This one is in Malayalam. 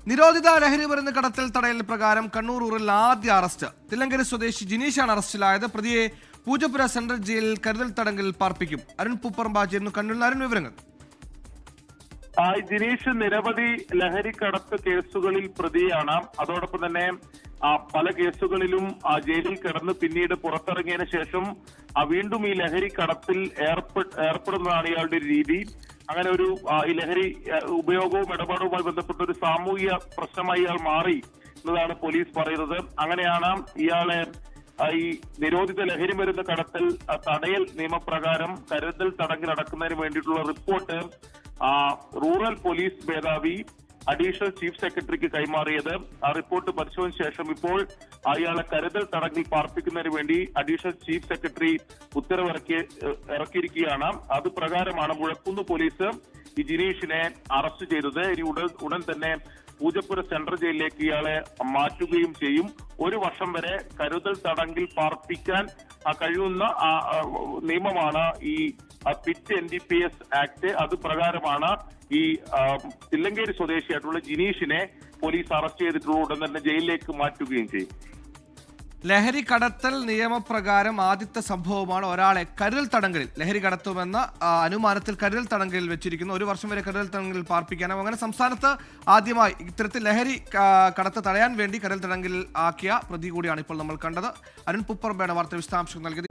നിരോധിത ലഹരി മരുന്ന് കടത്തൽ തടയൽ പ്രകാരം കണ്ണൂർ റൂറൽ ആദ്യ അറസ്റ്റ്. തില്ലങ്കേരി സ്വദേശി ജിനീഷാണ് അറസ്റ്റിലായത്. പ്രതിയെ പൂജപ്പുര സെൻട്രൽ ജയിലിൽ കരുതൽ തടങ്കലിൽ പാർപ്പിക്കും. അരുൺ പൂപ്പറമ്പാചേരുന്നു കണ്ണൂരിൽ. അരുൺ, വിവരങ്ങൾ. ജിനീഷ് നിരവധി ലഹരി കടത്ത് കേസുകളിൽ പ്രതിയാണ്. അതോടൊപ്പം തന്നെ പല കേസുകളിലും ജയിലിൽ കിടന്ന് പിന്നീട് പുറത്തിറങ്ങിയതിനു ശേഷം വീണ്ടും ഈ ലഹരി കടത്തിൽ ഏർപ്പെടുന്നതാണ് ഇയാളുടെ രീതി. അങ്ങനെ ഒരു ഈ ലഹരി ഉപയോഗവും ഇടപാടുമായി ബന്ധപ്പെട്ട ഒരു സാമൂഹിക പ്രശ്നമായി ഇയാൾ മാറി എന്നതാണ് പോലീസ് പറയുന്നത്. അങ്ങനെയാണ് ഇയാളെ ഈ നിരോധിത ലഹരി മരുന്ന് കടത്തൽ തടയൽ നിയമപ്രകാരം കരുതൽ തടങ്കിൽ അടക്കുന്നതിന് വേണ്ടിയിട്ടുള്ള റിപ്പോർട്ട് റൂറൽ പോലീസ് മേധാവി അഡീഷണൽ ചീഫ് സെക്രട്ടറിക്ക് കൈമാറിയത്. ആ റിപ്പോർട്ട് പരിശോധിച്ച ശേഷം ഇപ്പോൾ അയാളെ കരുതൽ തടങ്കിൽ പാർപ്പിക്കുന്നതിന് വേണ്ടി അഡീഷണൽ ചീഫ് സെക്രട്ടറി ഉത്തരവ് ഇറക്കിയിരിക്കുകയാണ്. അത് പ്രകാരമാണ് മുഴക്കുന്ന് പോലീസ് ഈ ജിനീഷിനെ അറസ്റ്റ് ചെയ്തത്. ഇനി ഉടൻ തന്നെ പൂജപ്പുര സെൻട്രൽ ജയിലിലേക്ക് ഇയാളെ മാറ്റുകയും ചെയ്യും. 1 വർഷം വരെ കരുതൽ തടങ്കിൽ പാർപ്പിക്കാൻ കഴിയുന്ന നിയമമാണ് ഈ പിറ്റ് NDPS ആക്ട്. അത് പ്രകാരമാണ് ഈ തില്ലങ്കേരി സ്വദേശിയായിട്ടുള്ള ജിനീഷിനെ പോലീസ് അറസ്റ്റ് ചെയ്തിട്ടുള്ള ഉടൻ തന്നെ ജയിലിലേക്ക് മാറ്റുകയും ചെയ്യും. ലഹരി കടത്തൽ നിയമപ്രകാരം ആദ്യത്തെ സംഭവമാണ് ഒരാളെ കരുതൽ തടങ്കലിൽ, ലഹരി കടത്തുമെന്ന അനുമാനത്തിൽ കരുതൽ തടങ്കലിൽ വെച്ചിരിക്കുന്നു. 1 വർഷം വരെ കരുതൽ തടങ്കലിൽ പാർപ്പിക്കാനും. അങ്ങനെ സംസ്ഥാനത്ത് ആദ്യമായി ഇത്തരത്തിൽ ലഹരി കടത്ത് തടയാൻ വേണ്ടി കരുതൽ തടങ്കലിൽ ആക്കിയ പ്രതി കൂടിയാണ് ഇപ്പോൾ നമ്മൾ കണ്ടത്. അരുൺ പൂപ്പറമ്പാണ് വാർത്ത വിശദാംശങ്ങൾ നൽകിയത്.